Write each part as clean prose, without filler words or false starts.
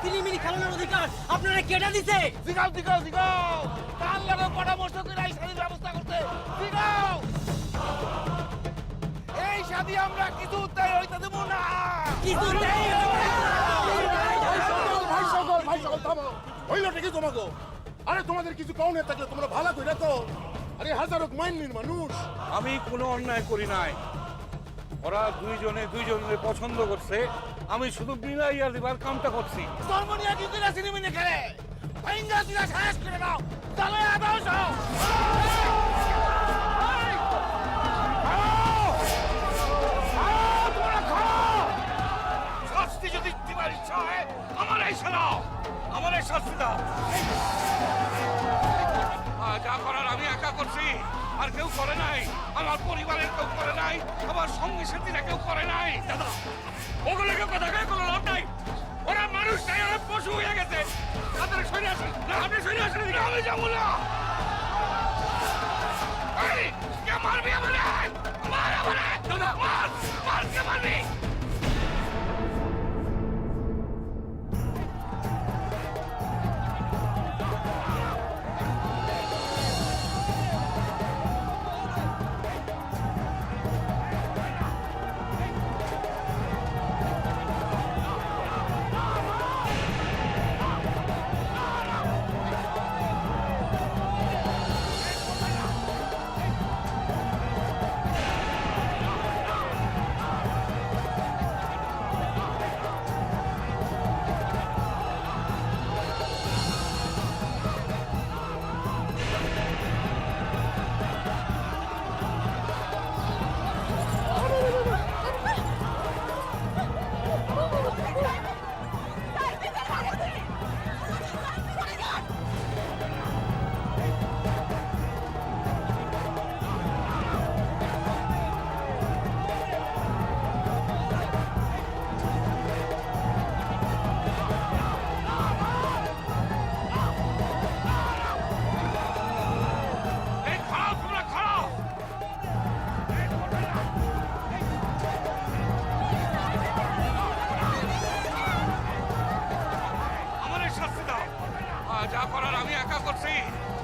সিলিমিলি খেলানোর অধিকার আপনারা কেটে দিছে। দিগাও দিগাও দিগাও তার লগে পরামর্শ করে এই শাদীর ব্যবস্থা করতে দিগাও। এই শাদী আমরা কিছুতেই হইতে দেব না, কিছুতেই ভাই সকল থামো। হইল ঠিকই তোমাকে। আরে তোমাদের কিছু কৌনে থাকলে তোমরা ভালো করে তো। আরে হাজারো মাইন্ডির মানুষ। আমি কোনো অন্যায় করি নাই। ওরা দুইজনে পছন্দ করছে, আমি শুধু মিলাইয়া দিবার কামটা করছি। ধর্ম নিয়ে কি করে সিনেমিনে খেলে ভাইঙ্গা দিলা শেষ করে দাও। চলো আবার যাও। শাস্তি যদি দিবার ইচ্ছা হয় আমার এই শোনাও, আমার এই শাস্তি দাও। যা করার আমি একা করছি, আর কেউ করে নাই। আমার পরিবারের কেউ করে নাই, আমার সঙ্গী সাথীরা কেউ করে নাই। দাদা ওগুলোকে কথা কয়ে কোনো লাভ নাই। ওরা মানুষ নাই, ওরা পশু হয়ে গেছে। তাদের সরে আসেন না, আপনি সরে আসেন। আমি যাবো না। কে মারবি আমারে? মার আমারে, দাদা মার, মার, কে মারবি? যা করার আমি একা করছি,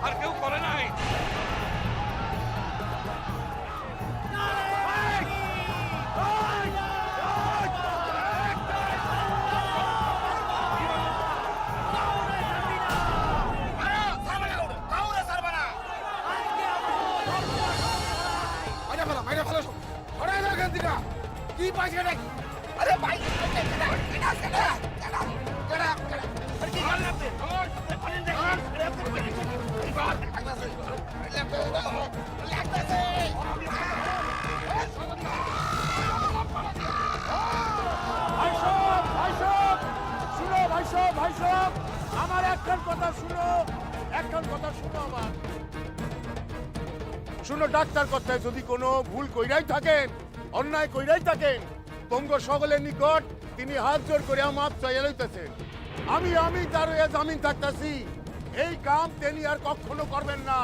আর কেউ করে নাই। কি পাইছে নাকি? আরে ভাই আমার একখান কথা শুনো, একখান কথা শুনো আমার। শুনো, ডাক্তার কথায় যদি কোনো ভুল কইরাই থাকেন, অন্যায় কইরাই থাকেন, তোমগো সকলের নিকট তিনি হাত জোর করে মাপ চাইয়া লইতেছেন। আমি তার জামিন থাকতেছি, এই কাম তিনি আর কখনো করবেন না।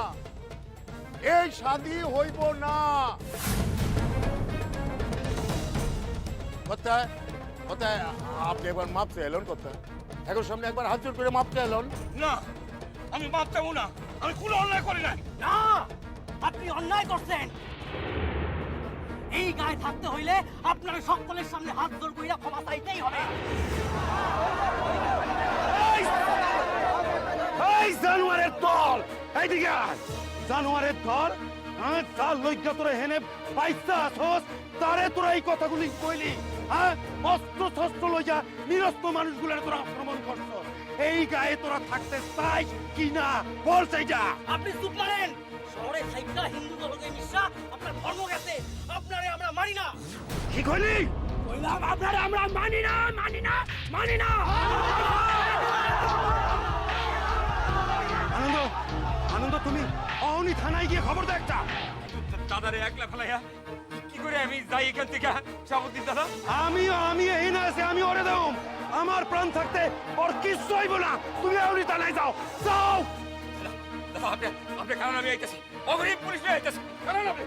এই শাদী হইব না। কোথায় কোথায় আপনি একবার মাপ চাইলেন? কোথায় এখন সামনে একবার হাত জোর করে মাপ চাইলেন? না, আমি মাপ চাবো না। আমি কোনো অন্যায় করি নাই। না, আপনি অন্যায় করছেন। এই গায়ে থাকতে হইলে আপনার সকলের সামনে হাত জোর কইরা ক্ষমা চাইতেই হবে। এই জানোয়ারের দল, এইদিকে আয়। জানোয়ারের দল, তার লজ্জা তোরা হেনে পাইছা আসস, তারে তোরা এই কথাগুলি কইলি। হ্যাঁ, অস্ত্র শস্ত্র লইয়া নিরস্ত মানুষগুলোর তোরা আক্রমণ করছ। এই গায়ে তোরা থাকতে চাই কি না বল চাইজা। আপনি চুপ মারেন। শহরে সাইকা হিন্দু দলকে মিশা আপনার ধর্ম গেছে, আপনারে আমরা মানি না। কি কইলি? কইলাম আপনারে আমরা মানি না, মানি না, মানি না। আনন্দ, আনন্দ, তুমি অহনি থানায় গিয়ে খবর দাও একটা। দাদারে একলা ফেলাইয়া কি করে আমি যাই এখান থেকে? সাবধান দাদা। আমি এই না আছে, আমি ওরে দাও। আমার প্রাণ থাকতে ওর কিচ্ছু হইব না। তুমি অহনি থানায় যাও, যাও। দাদা আপনি কারণ আমি আইতেছি, অগরিব পুলিশ নিয়ে আইতেছি, কারণ আপনি।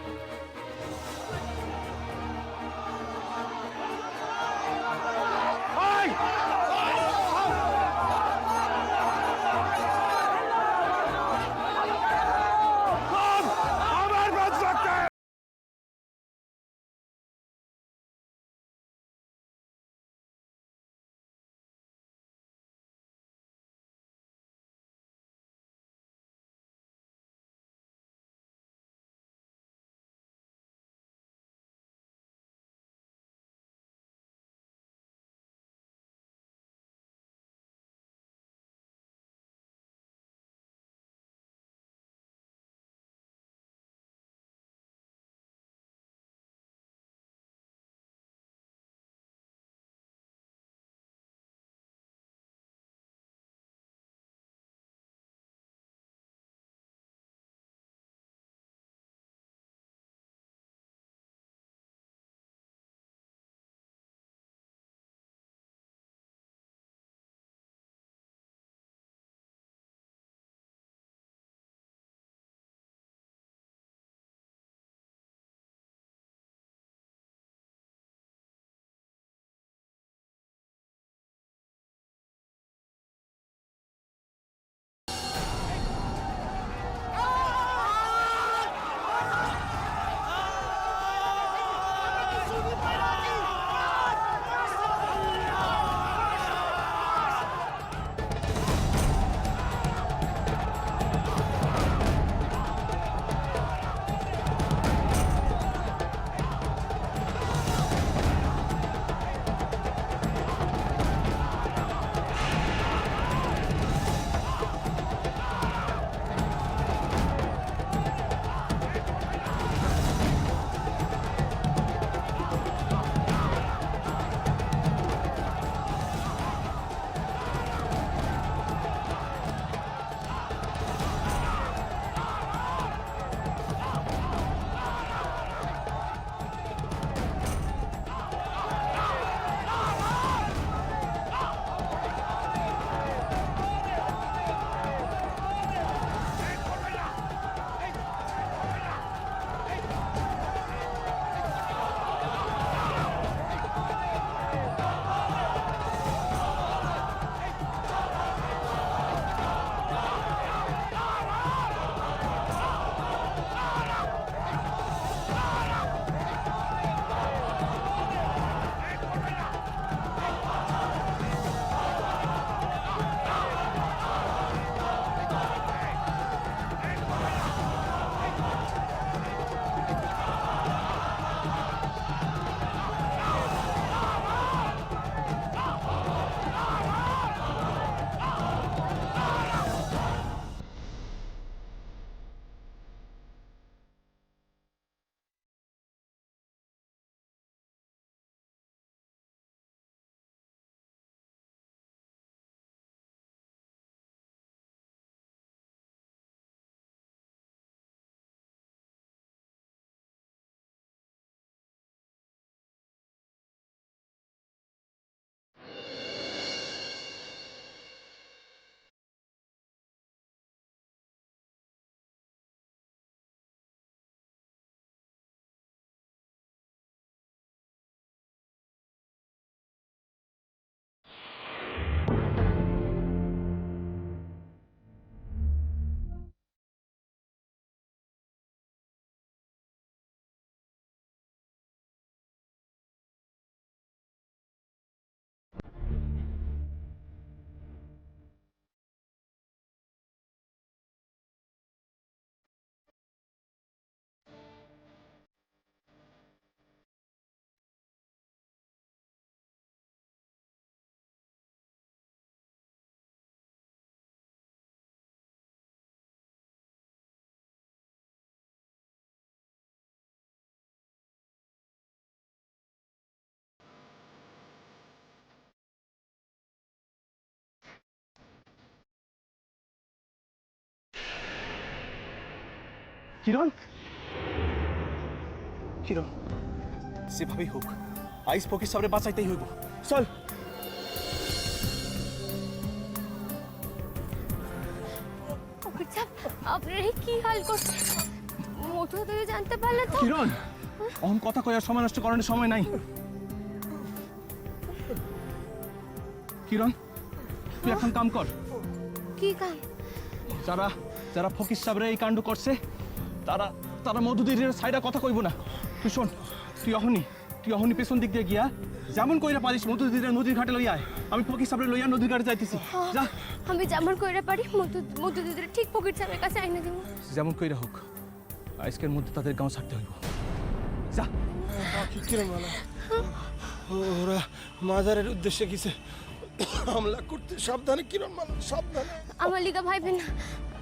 কিরণ কিরণ যেভাবেই হোক আইস ফকির সাবরে বাঁচাইতেই হইব চল আপনার কি হাল করছে মোটো থেকে জানতে পারলে তো কিরণ অহন কথা কয়ার সময় নষ্ট করার সময় নাই কিরণ তুই এখন কাম কর কি কাম যারা যারা ফকির সাবরে এই কাণ্ড করছে তারা তারা মধুদির সাইডা কথা কইব না তুই শোন তুই অহনি পেছন দিক দিয়ে গিয়া যেমন কইরা পারিস মধুদির নদীর ঘাটে লইয়া আয় আমি ফকির সাবরে লইয়া নদীর ঘাটে যাইতেছি যা আমি যেমন কইরা পারি মধু দিদির ঠিক পকেট সামনের কাছে আইনা দিব যেমন কইরা হোক আজকের মধ্যে তাদের গাঁও ছাড়তে হইব যা কিরণ মালা ওরা মাজারের উদ্দেশ্যে গেছে হামলা করতে সাবধানে কিরণ মালা সাবধানে আমার লিগা ভাইবেন না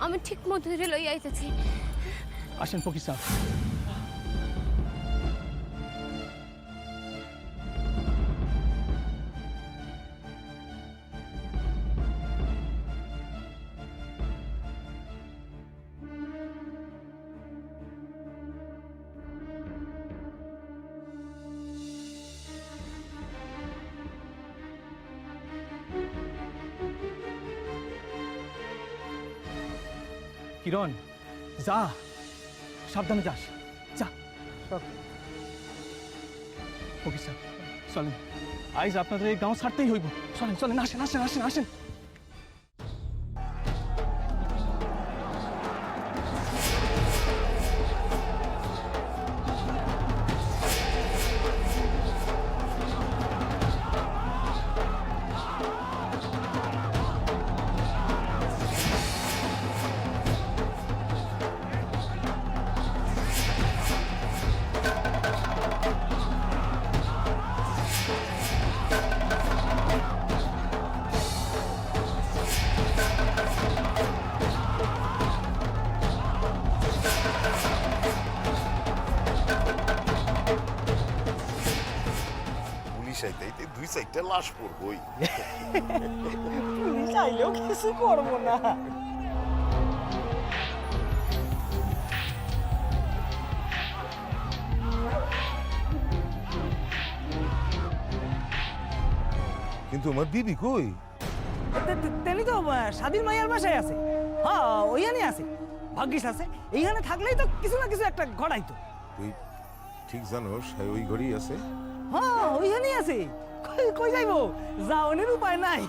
আমি ঠিক মধু দিদির লইয়া আইতেছি আসেন ফকির সাহেব কিরণ যা সাবধানে যাস যা ওকে স্যার চলেন আইজ আপনাদের এই গাঁও ছাড়তেই হইব চলেন চলেন আসেন আসেন আসেন আসেন দুই সাইডটা লাশ পড়বই চাইলেও কিছু করবো না কিন্তু আমার বিবি কই তেনি তো স্বাধীন মাইয়ার বাসায় আছে হ্যাঁ ওইখানে আছে ভাগ্যিস আছে এইখানে থাকলেই তো কিছু না কিছু একটা ঘটাইতো তুই ঠিক জানোস ওই ঘরেই আছে হ্যাঁ ওইখানেই আছে কই যাইবো যাওনের উপায় নাই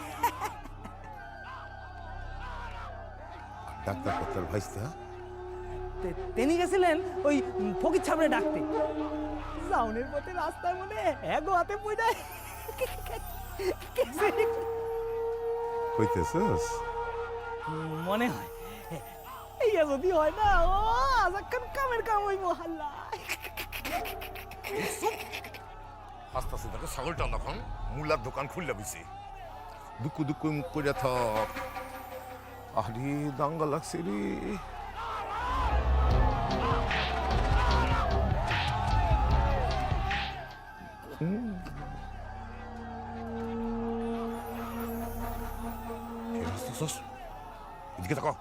ডাক্তার ডাক্তার ভাইস্তা তিনি গেছিলেন ওই ফকির ছাবড়ে ডাকতে যাওনের পথে রাস্তার মধ্যে এগো হাতে পড়ে কইতেছস মনে হয় এইয়া যদি হয় না ও আজাক্কান কামের কাম হইব হাল্লা আস্তে আস্তে দেখো ছাগলটা তখন মূলার দোকান খুললা বিছে দুকু দুকু মুখ করে থাক আরে দাঙ্গা লাগছে রে এদিকে থাকো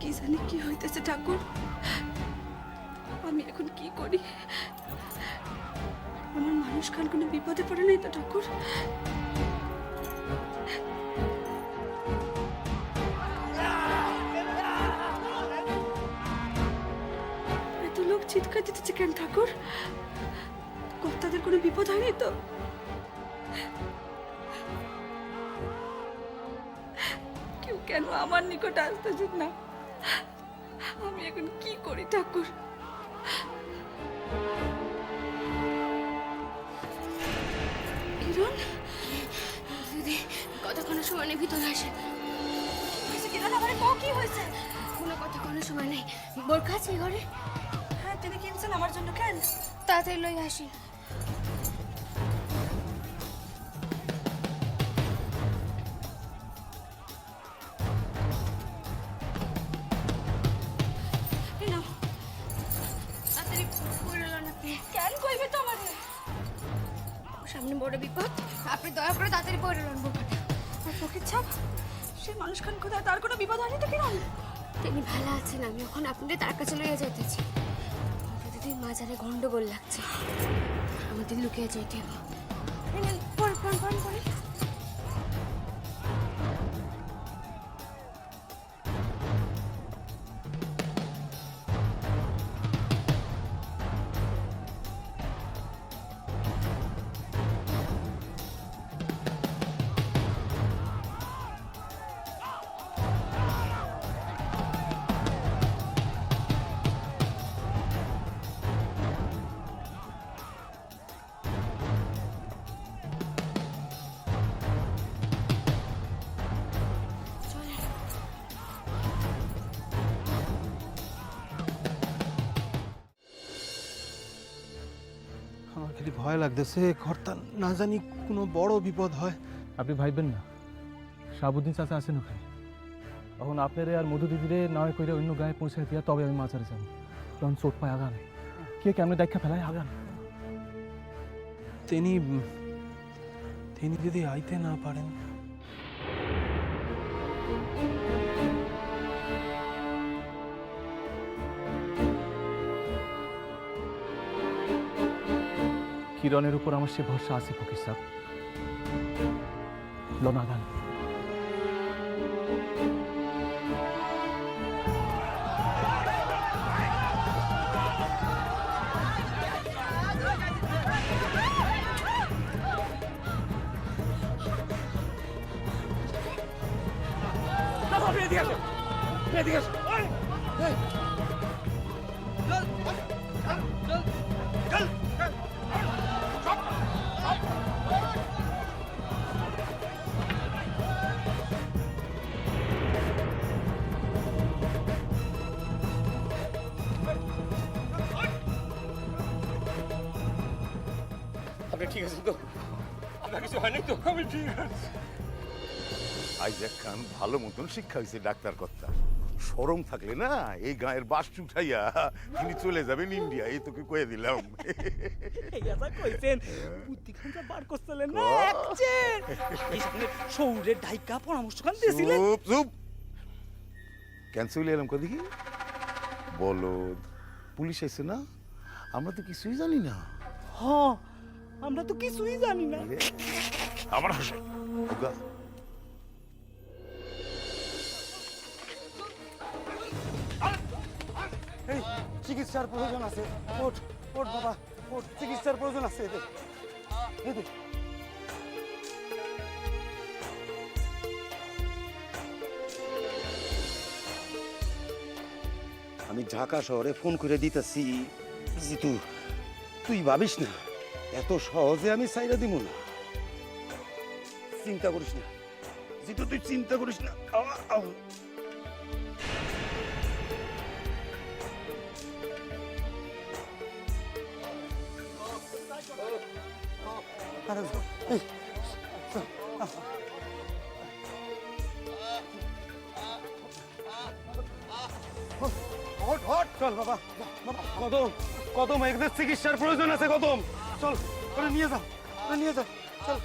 কি জানি কি হইতেছে ঠাকুর আমি এখন কি করি আমার মানুষ কাল কোনো বিপদে পড়ে নাই তো ঠাকুর এত লোক চিৎকার দিতেছে কেন ঠাকুর কর্তাদের কোনো বিপদ হয়নি তো কেউ কেন আমার নিকট আসতেছে না আমি এখন কি করি ঠাকুর কিরণ দিদি কথা কোনো সময় নেই ভিতরে আসে কিরণ আমার কি হয়েছে কোনো কথা কোনো সময় নেই বোরখা আছে ঘরে হ্যাঁ তিনি কিনছেন আমার জন্য কেন তাড়াতাড়ি লই আসি সামনে বড় বিপদ আপনি দয়া করে তাড়াতাড়ি পড়ে লন বোরখাটা আর ফকির ছাপ সে মানুষখান কোথায়, তার কোনো বিপদ হয়নি তো কিরণ? তিনি ভালো আছেন, আমি এখন আপনাদের তার কাছে লইয়া যাইতেছি। দিদির মাজারে গন্ডগোল লাগছে, আমাদের লুকিয়ে যাইতে হবে। পড় পড় পড় পড়ে। আমার খালি ভয় লাগতেছে, ঘরটা না জানি কোনো বড় বিপদ হয়। আপনি ভাইবেন না, শাহাবুদ্দিন চাচা আছেন ওখানে। তখন আপনারে আর মধু দিদিরে নয় করে অন্য গায়ে পৌঁছে দিয়া তবে আমি মাজারে যাবো। তখন চোট পায় আগান, কে কেমনে দেখা ফেলায় আগান। তিনি তিনি যদি আইতে না পারেন। কিরণের উপর আমার সে ভরসা আছে ফকির সাহেব। লনাগান ঠিক আছে তো? আপনার কিছু হয়নি তো? আমি ঠিক আছে। আইজাক খান ভালো মতন শিক্ষা হয়েছে ডাক্তার কর্তা। শরম থাকলে না এই গায়ের বাস উঠাইয়া তিনি চলে যাবেন ইন্ডিয়া, এই তোকে কয়ে দিলাম। কইছেন বুদ্ধিখানটা বার করছিলেন না একচের এই সামনে শৌরের ডাইকা পরামর্শ খান দিয়েছিলেন। চুপ চুপ, ক্যান্সেল এলাম কদি কি বলদ। পুলিশ আইছে না, আমরা তো কিছুই জানি না। হ্যাঁ, আমরা তো কিছুই জানি না। আমার হাসে ওগা এই চিকিৎসার প্রয়োজন আছে। ওঠ ওঠ বাবা, ওঠ, চিকিৎসার প্রয়োজন আছে এদের। এদের আমি ঢাকা শহরে ফোন করে দিতেছি, জিতু তুই ভাবিস না এত সহজে আমি সাইরা দিব না। চিন্তা করিস না জিতু, তুই চিন্তা করিস না। চল বাবা, কদম কদম, এদের চিকিৎসার প্রয়োজন আছে। কদম চল, নিয়ে যাও, নিয়ে যাও, চল।